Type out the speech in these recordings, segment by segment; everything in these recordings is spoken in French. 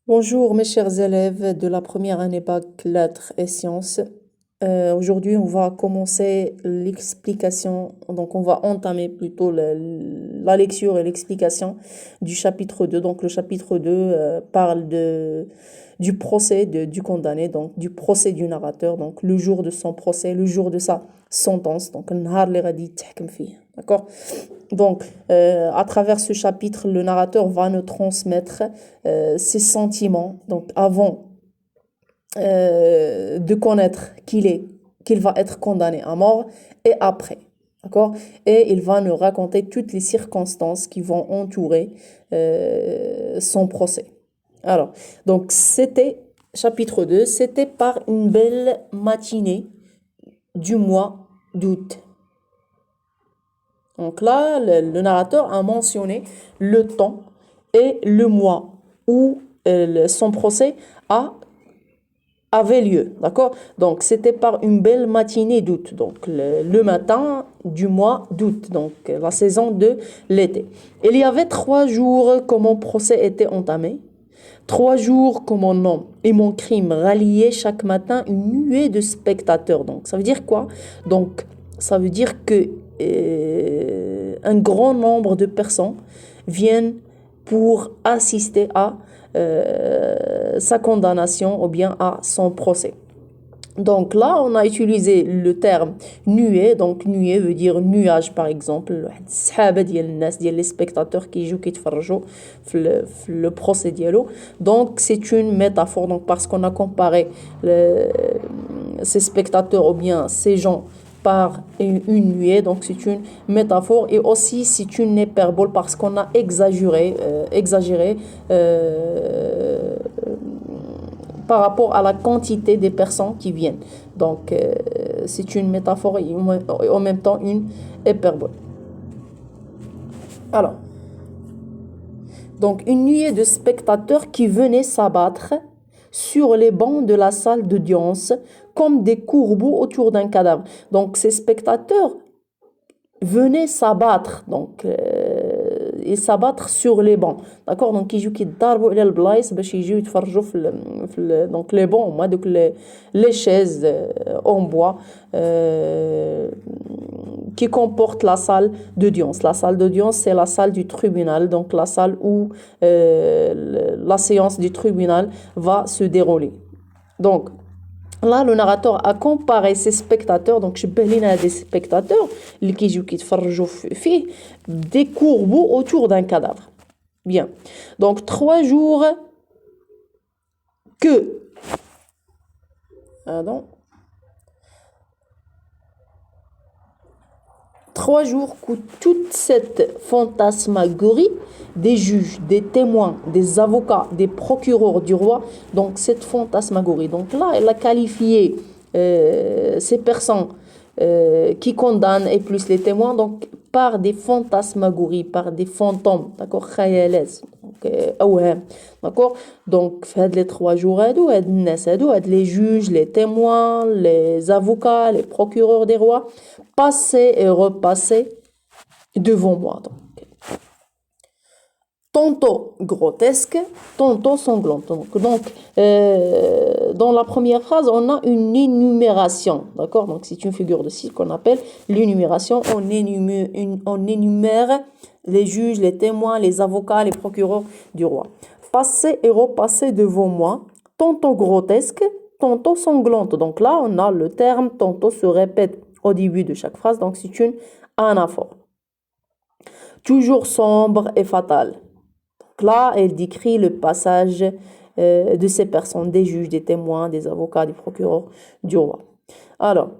Bonjour mes chers élèves de la première année bac lettres et sciences. Aujourd'hui, on va commencer l'explication, donc on va entamer plutôt la lecture et l'explication du chapitre 2. Donc le chapitre 2 parle du procès du condamné, donc du procès du narrateur, donc le jour de son procès, le jour de sa sentence, donc النهار اللي غادي يتحكم فيه. D'accord? Donc, à travers ce chapitre, le narrateur va nous transmettre ses sentiments. Donc, avant de connaître qu'il va être condamné à mort, et après. D'accord? Et il va nous raconter toutes les circonstances qui vont entourer son procès. Alors, donc, chapitre 2, c'était par une belle matinée du mois d'août. Donc là, le narrateur a mentionné le temps et le mois où son procès avait lieu, d'accord? Donc c'était par une belle matinée d'août, donc le matin du mois d'août, donc la saison de l'été. Il y avait 3 jours que mon procès était entamé. 3 jours que mon nom et mon crime ralliaient chaque matin une nuée de spectateurs. Donc, ça veut dire quoi? Donc, ça veut dire que un grand nombre de personnes viennent pour assister à sa condamnation ou bien à son procès. Donc là, on a utilisé le terme nuée. Donc nuée veut dire nuage par exemple. السحابة ديال الناس ديال les spectateurs qui يجوا كيتفرجوا في le procès ديالو. Donc c'est une métaphore. Donc parce qu'on a comparé ces spectateurs ou bien ces gens par une nuée, donc c'est une métaphore et aussi c'est une hyperbole parce qu'on a exagéré par rapport à la quantité des personnes qui viennent. Donc, c'est une métaphore et en même temps une hyperbole. Alors, donc une nuée de spectateurs qui venaient s'abattre sur les bancs de la salle d'audience comme des courbeaux autour d'un cadavre. Donc, ces spectateurs venaient s'abattre et s'abattre sur les bancs, d'accord? Donc يجوا كيتضاربوا على البلايص باش يجوا يتفرجوا donc les bancs, moi donc les chaises en bois qui comportent la salle d'audience. La salle d'audience, c'est la salle du tribunal, donc la salle où la séance du tribunal va se dérouler. Donc là, le narrateur a comparé ces spectateurs, donc je à des spectateurs, des courbeaux autour d'un cadavre. Bien. Donc 3 jours que... Pardon. 3 jours que toute cette fantasmagorie des juges, des témoins, des avocats, des procureurs du roi, donc cette fantasmagorie. Donc là, elle a qualifié ces personnes qui condamnent et plus les témoins, donc par des fantasmagories, par des fantômes, d'accord, d'accord. Donc fait les 3 jours les juges, les témoins, les avocats, les procureurs des rois passaient et repassaient devant moi. Donc, tantôt grotesque, tantôt sanglante. Donc dans la première phrase, on a une énumération, d'accord? Donc c'est une figure de style qu'on appelle l'énumération. On énumère les juges, les témoins, les avocats, les procureurs du roi. Passer et repasser devant moi, tantôt grotesque, tantôt sanglante. Donc là, on a le terme tantôt se répète au début de chaque phrase, donc c'est une anaphore. Toujours sombre et fatal. Là, elle décrit le passage de ces personnes, des juges, des témoins, des avocats, des procureurs du roi. Alors,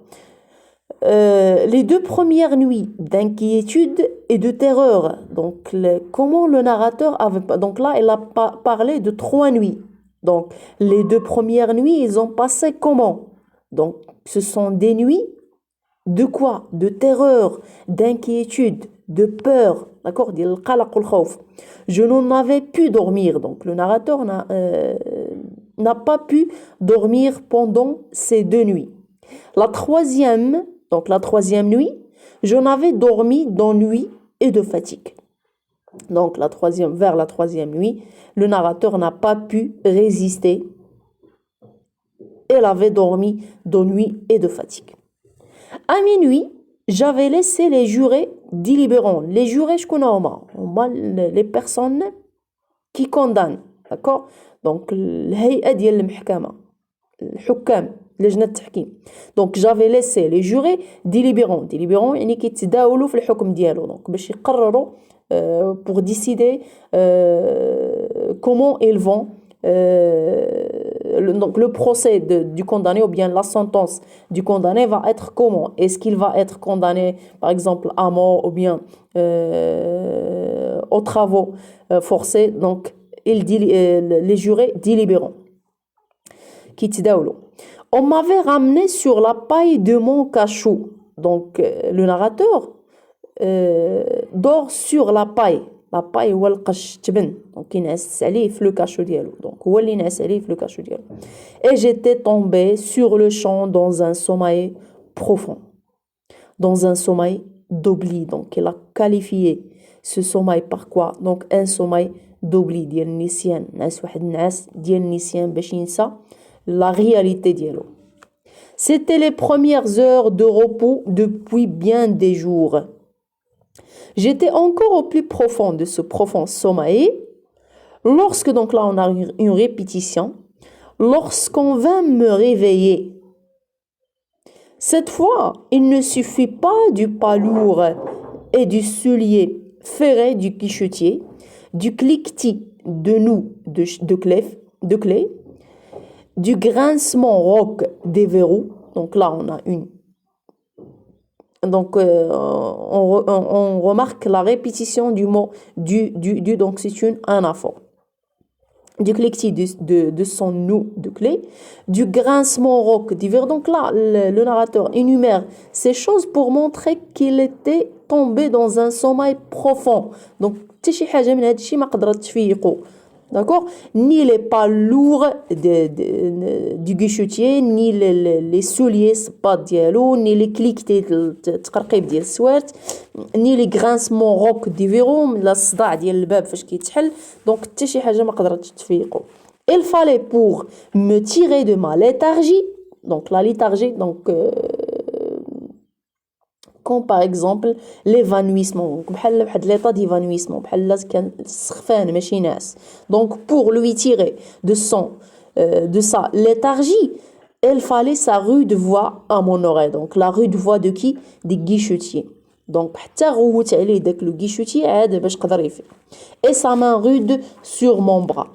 les 2 premières nuits d'inquiétude et de terreur. Donc, comment le narrateur avait... Donc là, elle a parlé de 3 nuits. Donc, les 2 premières nuits, ils ont passé comment? Donc, ce sont des nuits de quoi? De terreur, d'inquiétude, de peur, d'accord? Je n'en avais pu dormir. Donc le narrateur n'a pas pu dormir pendant ces 2 nuits. La troisième nuit, j'en avais dormi d'ennui et de fatigue. Donc vers la troisième nuit, le narrateur n'a pas pu résister. Elle avait dormi d'ennui et de fatigue. À minuit, j'avais laissé les jurés délibérants. Les jurés, je connais les personnes qui condamnent. D'accord? Donc, الهيئة ديال المحكمة الحكام لجنة التحكيم. Donc, j'avais laissé les jurés délibérants. Délibérants يعني كيتداولوا في الحكم ديالو. Donc, باش يقرروا pour décider comment ils vont donc le procès du condamné ou bien la sentence du condamné va être comment? Est-ce qu'il va être condamné par exemple à mort ou bien aux travaux forcés? Donc les jurés délibérants qui تداولوا. On m'avait ramené sur la paille de mon cachot. Donc le narrateur dort sur la paille. La paille هو القش تبن donc ينعس عليه في le cachot ديالو donc هو اللي ينعس عليه في le cachot ديالو. Et j'étais tombée sur le champ dans un sommeil profond, dans un sommeil d'oubli. Donc il a qualifié ce sommeil par quoi? Donc un sommeil d'oubli ديال النسيان. نعس واحد النعاس ديال النسيان باش ينسى la réalité ديالو. C'était les premières heures de repos depuis bien des jours. J'étais encore au plus profond de ce profond sommeil lorsque, donc là on a une répétition, lorsqu'on vint me réveiller. Cette fois, il ne suffit pas du pas lourd et du soulier ferré du guichetier, du cliquetis de nous de clé, du grincement rauque des verrous. Donc là on a une. Donc, on remarque la répétition du mot du donc c'est une anaphore. Du cliquetis de son nous de clé, du grincement rauque des verrous. Donc là, le narrateur énumère ces choses pour montrer qu'il était tombé dans un sommeil profond. Donc, حتى شي حاجة من هاد الشيء ما قدرت تفيقو. D'accord? Ni les pas lourds du guichetier, ni les souliers pas dialo, ni les clics تقرقيب ديال السوارت, ni les grincements rock des verrous, la صداع ديال الباب فاش كيتحل. Donc حتى شي حاجة ما قدرتش تفيقو. Il fallait pour me tirer de ma léthargie, donc la léthargie, donc comme par exemple l'évanouissement, بحال واحد l'état d'évanouissement, بحال كان سخفان ماشي ناعس. Donc pour lui tirer de sa léthargie, il fallait sa rude voix à mon oreille. Donc la rude voix de qui? Des guichetiers. Donc حتى غوت عليه داك le guichetier عاد باش قدر يفيق. Et sa main rude sur mon bras.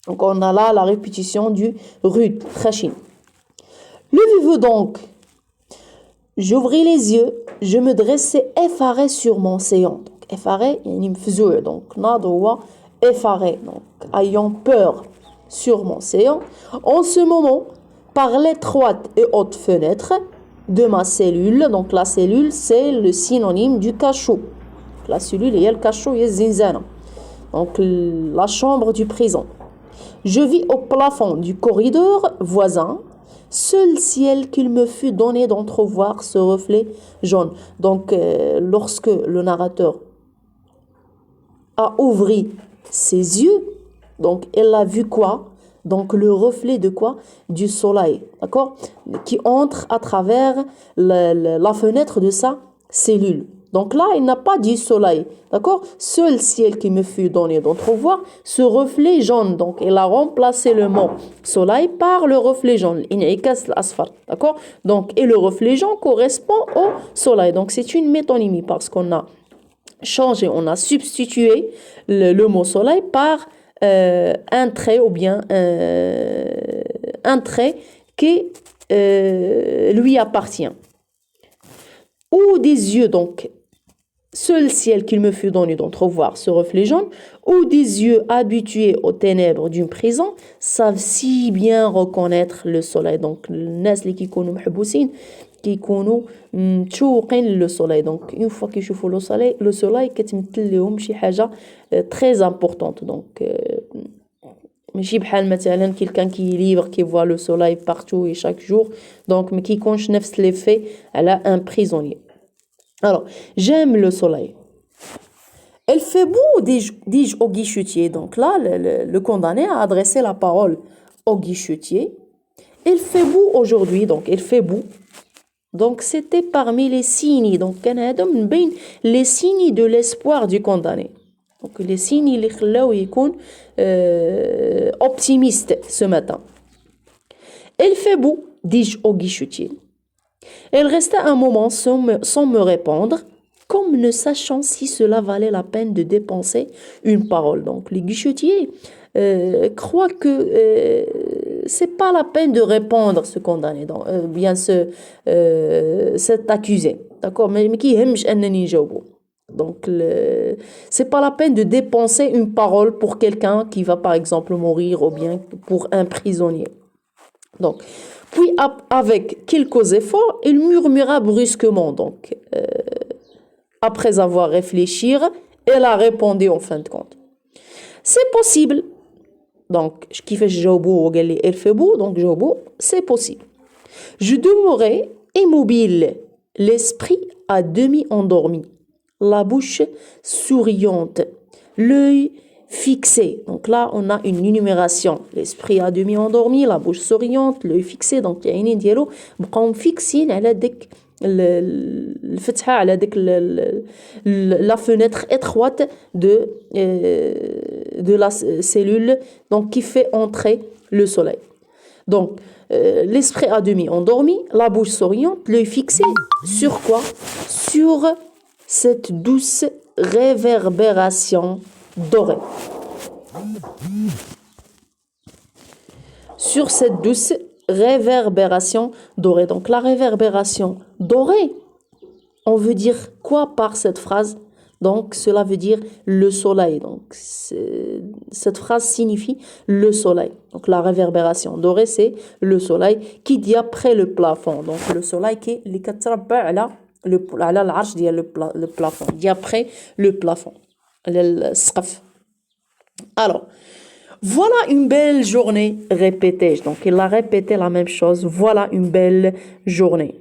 Donc on a là la répétition du rude, خشن. Levez-vous donc. J'ouvris les yeux, je me dressais effaré sur mon séant. Donc, effaré, يعني مفزوع. Donc, ناض هو effaré. Donc, ayant peur sur mon séant. En ce moment, par l'étroite et haute fenêtre de ma cellule. Donc, la cellule, c'est le synonyme du cachot. La cellule, il y a le cachot, il y a zinzana. Donc, la chambre du prison. Je vis au plafond du corridor voisin. Seul ciel qu'il me fut donné d'entrevoir ce reflet jaune. Donc, lorsque le narrateur a ouvert ses yeux, donc elle a vu quoi? Donc, le reflet de quoi? Du soleil, d'accord? Qui entre à travers la fenêtre de sa cellule. Donc là, il n'a pas dit soleil, d'accord? Seul ciel qui me fut donné d'entrevoir ce reflet jaune. Donc, il a remplacé le mot soleil par le reflet jaune. In'ikas l'asfar, d'accord? Donc, et le reflet jaune correspond au soleil. Donc, c'est une métonymie parce qu'on a changé, on a substitué le mot soleil par un trait ou bien un trait qui lui appartient. Ou des yeux, donc, seul ciel qu'il me fut donné d'entrevoir ce reflet jaune, ou des yeux habitués aux ténèbres d'une prison savent si bien reconnaître le soleil. Donc, الناس اللي كيكونوا محبوسين كيكونوا متشوقين le soleil. Donc, une fois كيشوفوا le soleil كتمثل لهم شي حاجة très importante. Donc, ماشي بحال مثلا quelqu'un qui est libre qui voit le soleil partout et chaque jour. Donc, ما كيكونش نفس l'effet على un prisonnier. Alors, j'aime le soleil. Elle fait beau, dis-je au guichetier. Donc là, le condamné a adressé la parole au guichetier. Il fait beau aujourd'hui, donc il fait beau. Donc c'était parmi les signes. Donc les signes de l'espoir du condamné. Donc les signes اللي خلاو يكون optimiste ce matin. Il fait beau, dis-je au guichetier. Elle resta un moment sans me répondre, comme ne sachant si cela valait la peine de dépenser une parole. Donc les guichetiers croient que c'est pas la peine de répondre ce condamné, donc, bien cet accusé. D'accord, mais qui aime donc c'est pas la peine de dépenser une parole pour quelqu'un qui va par exemple mourir ou bien pour un prisonnier. Donc, puis avec quelques efforts, il murmura brusquement. Donc, après avoir réfléchi, elle a répondu en fin de compte. C'est possible. Donc, qui fait Jobo, elle fait beau, donc Jobo, c'est possible. Je demeurais immobile, l'esprit à demi endormi, la bouche souriante, l'œil fixé. Donc là, on a une énumération. L'esprit à demi endormi, la bouche souriante, l'œil fixé. Donc, il y a une dialogue. بقاو fixين على ديك الفتحة على ديك la fenêtre étroite de la cellule donc qui fait entrer le soleil. Donc, l'esprit à demi endormi, la bouche souriante, l'œil fixé sur quoi? Sur cette douce réverbération dorée. Sur cette douce réverbération dorée. Donc, la réverbération dorée, on veut dire quoi par cette phrase? Donc, cela veut dire le soleil. Donc, cette phrase signifie le soleil. Donc, la réverbération dorée, c'est le soleil qui dit après le plafond. Donc, le soleil qui est le plafond. Dit après le plafond. Alors, voilà une belle journée, répétais-je. Donc, il a répété la même chose. Voilà une belle journée.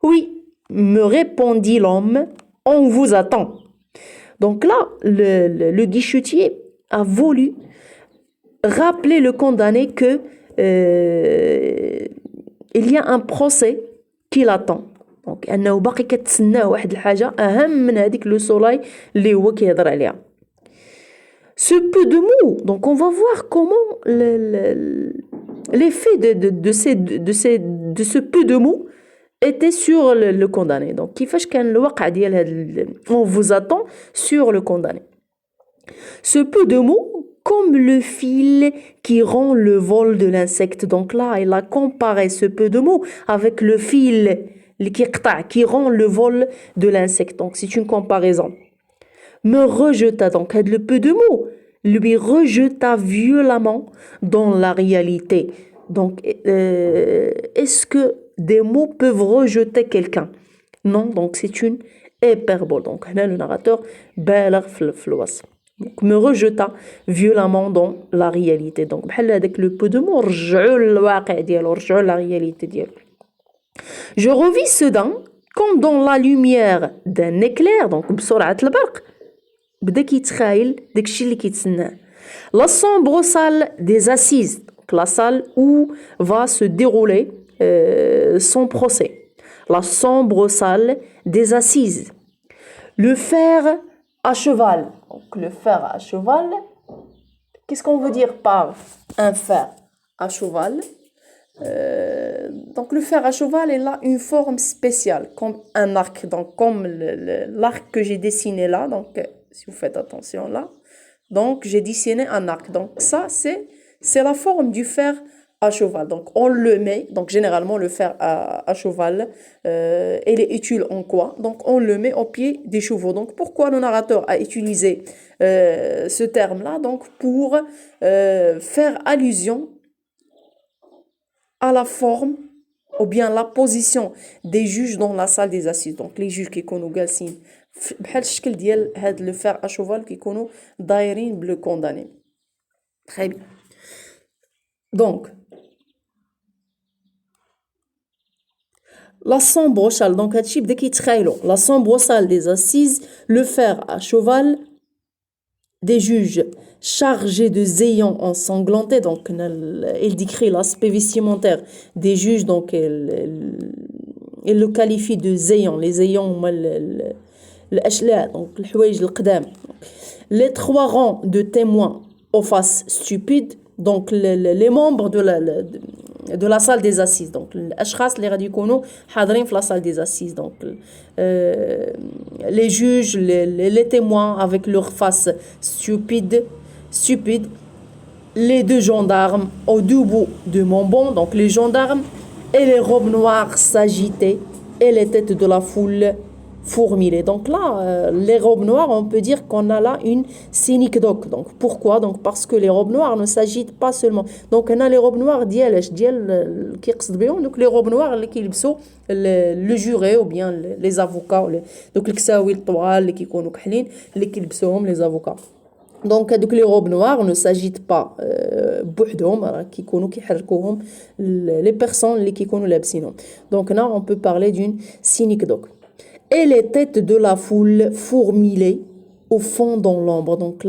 Oui, me répondit l'homme, on vous attend. Donc là, le guichetier a voulu rappeler le condamné que il y a un procès qui l'attend. Donc, أنه باقي كتسناه واحد الحاجة أهم من هذيك le soleil اللي هو كيهضر عليها. Ce peu de mots, donc on va voir comment l'effet de ce peu de mots était sur le condamné. Donc, كيفاش كان الواقع ديال هذا on vous attend sur le condamné. Ce peu de mots, comme le fil qui rend le vol de l'insecte. Donc là, il a comparé ce peu de mots avec le fil qui rend le vol de l'insecte. Donc, c'est une comparaison. Me rejeta, donc le peu de mots, lui rejeta violemment dans la réalité. Donc, est-ce que des mots peuvent rejeter quelqu'un? Non, donc c'est une hyperbole. Donc là, le narrateur بالغ في الوصف. Donc, me rejeta violemment dans la réalité. Donc, بحال هذاك le peu de mots رجعوا للواقع ديالو رجعوا la réalité ديالو. Je revis soudain, comme dans la lumière d'un éclair, donc بسرعة البرق, بدا كيتخايل داكشي اللي كيتسناه. La sombre salle des assises, donc la salle où va se dérouler son procès. La sombre salle des assises. Le fer à cheval. Donc le fer à cheval, qu'est-ce qu'on veut dire par un fer à cheval? Donc le fer à cheval il a une forme spéciale comme un arc, donc comme l'arc que j'ai dessiné là, donc si vous faites attention là, donc j'ai dessiné un arc, donc ça c'est la forme du fer à cheval. Donc on le met, donc généralement le fer à cheval il est utile en quoi? Donc on le met au pied des chevaux. Donc pourquoi le narrateur a utilisé ce terme là? Donc pour faire allusion à la forme ou bien la position des juges dans la salle des assises. Donc les juges كيكونوا جالسين بحال الشكل ديال هاد le fer à cheval كيكونوا دايرين بلو condamné. Très bien. Donc La sambrochale, donc هادشي بدا كيتخايلوا la sambrochale des assises, le fer à cheval, des juges chargés de zéons ensanglantés, donc il décrit l'aspect vestimentaire des juges, donc il le qualifie de zéons, les zéons هما الأشلاء, donc الحوايج القدام. Les trois rangs de témoins aux faces stupides, donc les membres de la salle des assises, donc الاشخاص اللي غادي يكونوا حاضرين في la salle des assises, donc les juges, les témoins avec leurs faces stupides, les deux gendarmes au debout de Montbon, donc les gendarmes, et les robes noires s'agitaient et les têtes de la foule fourmillées. Donc là, les robes noires, on peut dire qu'on a là une synecdoque. Donc pourquoi? Donc parce que les robes noires ne s'agitent pas seulement. Donc on a les robes noires ديال كيقصد بهم donc les robes noires اللي كيلبسوا le juré ou bien les avocats, donc الكساوي الطوال اللي كيكونوا كحلين اللي كيلبسوهم les avocats. Donc les robes noires ne s'agitent pas بوحدهم, راه كيكونوا كيحركوهم les personnes اللي كيكونوا لابسينهم. Donc là on peut parler d'une synecdoque. Et les têtes de la foule fourmillaient au fond dans l'ombre. Donc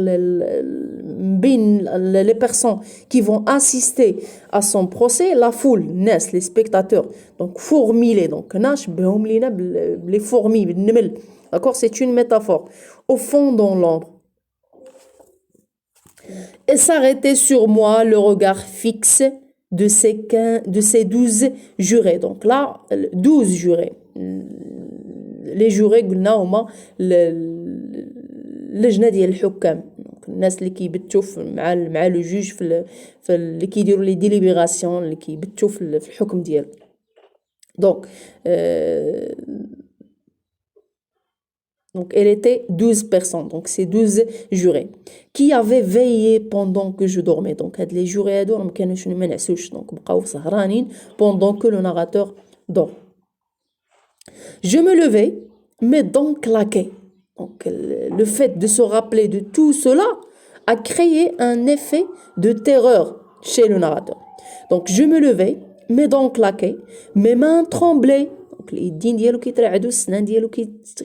les personnes qui vont assister à son procès, la foule, les spectateurs, donc fourmillaient. Donc les fourmis, d'accord, c'est une métaphore. Au fond dans l'ombre. Et s'arrêtait sur moi le regard fixe de ces 12 jurés. Donc là, 12 jurés. Les jurés قلنا هما اللجنه ديال الحكام, الناس اللي كيبتوا مع لو جوج في اللي كيديروا لي ديليبيراسيون, اللي كيبتوا في الحكم ديالو. Donc elle était 12 personnes, donc c'est 12 jurés qui avaient veillé pendant que je dormais. Donc هاد les jurés هادو ما كانوش ما نعسوش, donc بقاو سهرانين pendant que le narrateur dort. Je me levais, mes dents claquaient. Donc, le fait de se rappeler de tout cela a créé un effet de terreur chez le narrateur. Donc, je me levais, mes dents claquaient, mes mains tremblaient. Donc, اليدين ديالو كيترعدوا, السنان ديالو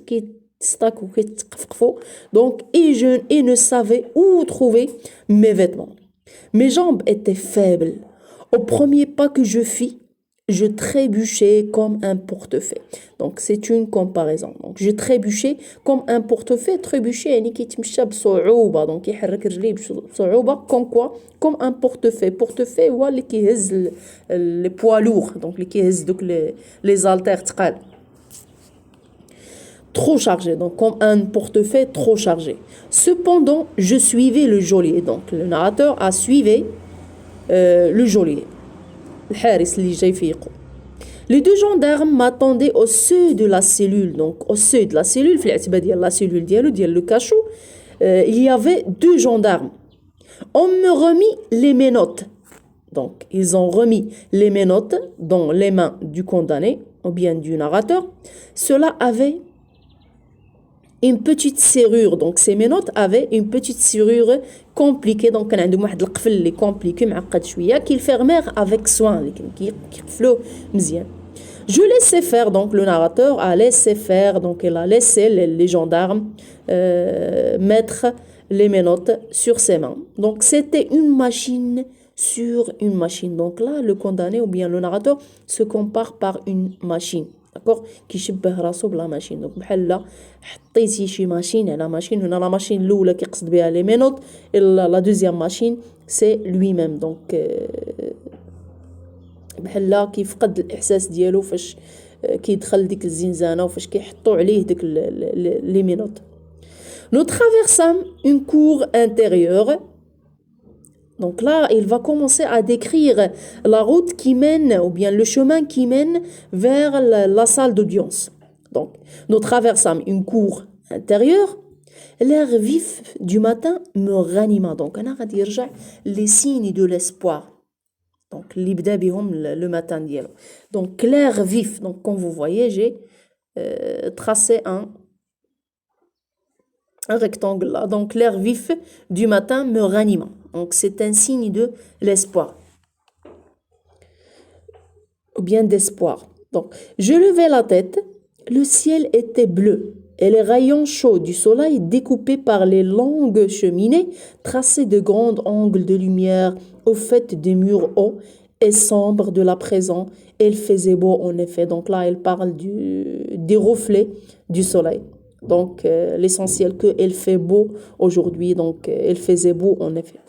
كيتستاكوا كيتقفقفوا. Donc, et ne savais où trouver mes vêtements. Mes jambes étaient faibles. Au premier pas que je fis, je trébuchais comme un portefeuille. Donc c'est une comparaison. Donc je trébuchais comme un portefeuille. Trébucher يعني كيتمشى بصعوبة, donc يحرك رجليه بصعوبة. Comme quoi? Comme un portefeuille. Portefeuille هو اللي كيهز les poids lourds, donc اللي كيهز دوك les haltères تقال. Trop chargé, donc comme un portefeuille trop chargé. Cependant, je suivais le geôlier. Donc le narrateur a suivi le geôlier. Les deux gendarmes m'attendaient au seuil de la cellule. Donc au seuil de la cellule, la cellule le cachot, il y avait deux gendarmes. On me remit les menottes. Donc ils ont remis les menottes dans les mains du condamné ou bien du narrateur. Cela avait une petite serrure. Donc ces menottes avaient une petite serrure compliquée. Donc كان عندهم واحد القفل اللي compliqué معقد شويه qu'ils fermèrent avec soin, اللي كيقفلوا مزيان. Je laissais faire, donc le narrateur a laissé faire, donc il a laissé les gendarmes mettre les menottes sur ses mains. Donc c'était une machine sur une machine. Donc là le condamné ou bien le narrateur se compare par une machine. D'accord, كيشبه راسو بلا ماشين. دونك بحال حطيتي شي ماشين على ماشين. هنا لا ماشين الاولى كيقصد بها لي مينوت, لا دوزيام ماشين سي لوي ميم. دونك بحال كيفقد الاحساس ديالو فاش كيدخل ديك الزنزانه وفاش كيحطوا عليه ديك لي مينوت. Nous traversâmes une cour intérieure. Donc là, il va commencer à décrire la route qui mène, ou bien le chemin qui mène vers la salle d'audience. Donc, nous traversâmes une cour intérieure. L'air vif du matin me ranima. Donc, on a dit les signes de l'espoir. Donc, l'ibda bihom le matin dialo. Donc, l'air vif. Donc, comme vous voyez, j'ai tracé un rectangle là. Donc, l'air vif du matin me ranima. Donc, c'est un signe de l'espoir. Ou bien d'espoir. Donc, je levai la tête, le ciel était bleu et les rayons chauds du soleil découpés par les longues cheminées traçaient de grands angles de lumière au fait des murs hauts et sombres de la prison. Il faisait beau en effet. Donc là, elle parle des reflets du soleil. Donc, l'essentiel qu'il fait beau aujourd'hui, donc il faisait beau en effet.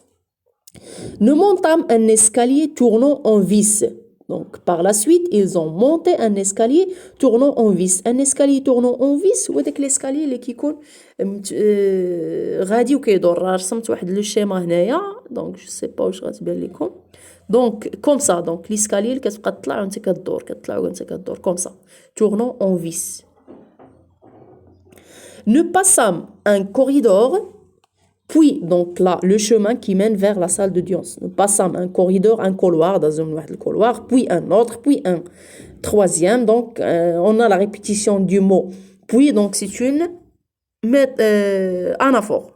Nous montâmes un escalier tournant en vis. Donc, par la suite, ils ont monté un escalier tournant en vis. Un escalier tournant en vis, ou avec l'escalier اللي كيكون غادي وكيدور. رسمت واحد لو شيما هنايا دونك جو سي با واش غتبان لكم. دونك كوم سا دونك l'escalier اللي كتبقى تطلع وانت كدور كتطلع وانت كدور كوم سا tournant en vis. Nous passâmes un corridor. Puis, donc là, le chemin qui mène vers la salle d'audience. Nous passons un corridor, un couloir, dans un couloir, puis un autre, puis un troisième. Donc, on a la répétition du mot. Puis, donc, c'est une anaphore.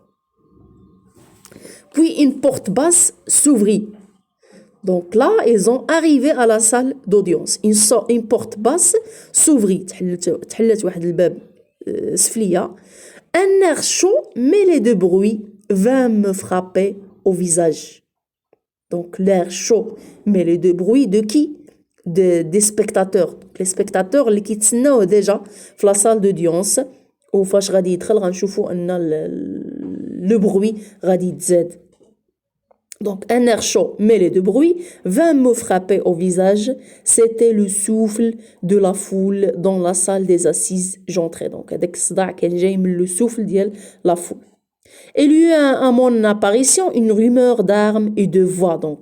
Puis, une porte basse s'ouvrit. Donc là, ils ont arrivé à la salle d'audience. Une porte basse s'ouvrit. تحلت واحد الباب سفلية. Un air chaud mêlé de bruit vint me frapper au visage. Donc l'air chaud mêlé de bruit de qui? Des spectateurs. Les spectateurs اللي كيتسناو déjà في la salle d'audience وفاش غادي يدخل غنشوفوا ان le bruit غادي يتزاد. Donc un air chaud mêlé de bruit vint me frapper au visage. C'était le souffle de la foule dans la salle des assises. J'entrais. Donc هذاك الصداع كان جاي من le souffle ديال la foule. Il y eut à mon apparition une rumeur d'armes et de voix. Donc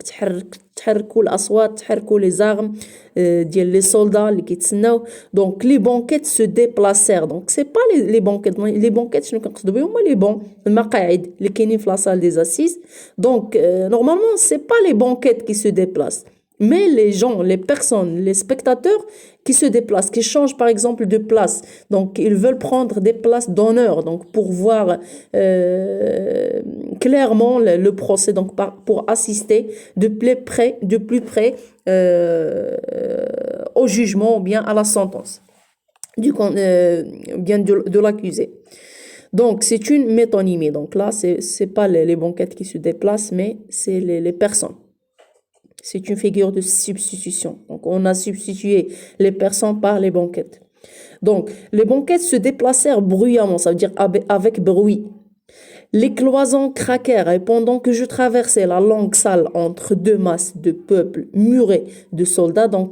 تحركوا الأصوات تحركوا les armes ديال les soldats اللي كيتسناو. Donc les banquettes se déplacèrent. Donc c'est pas les banquettes. Les banquettes شنو كنقصدوا بهم هما les bancs المقاعد اللي كاينين في la salle des assises. Donc normalement c'est pas les banquettes qui se déplacent. Mais les gens, les personnes, les spectateurs qui se déplacent, qui changent par exemple de place. Donc, ils veulent prendre des places d'honneur donc pour voir clairement le procès, donc pour assister de plus près au jugement ou bien à la sentence bien de l'accusé. Donc, c'est une métonymie. Donc là, c'est pas les banquettes qui se déplacent, mais c'est les personnes. C'est une figure de substitution. Donc, on a substitué les personnes par les banquettes. Donc, les banquettes se déplacèrent bruyamment, ça veut dire avec bruit. Les cloisons craquèrent et pendant que je traversais la longue salle entre deux masses de peuple murés de soldats, donc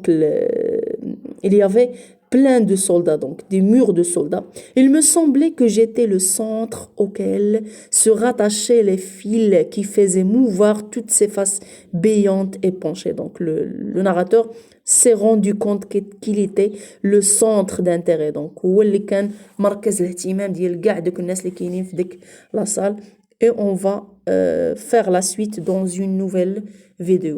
il y avait plein de soldats, donc des murs de soldats. Il me semblait que j'étais le centre auquel se rattachaient les fils qui faisaient mouvoir toutes ces faces béantes et penchées. Donc le narrateur s'est rendu compte qu'il était le centre d'intérêt. Donc هو اللي كان مركز الاهتمام ديال كاع دوك الناس اللي كاينين في ديك la salle. Et on va faire la suite dans une nouvelle vidéo.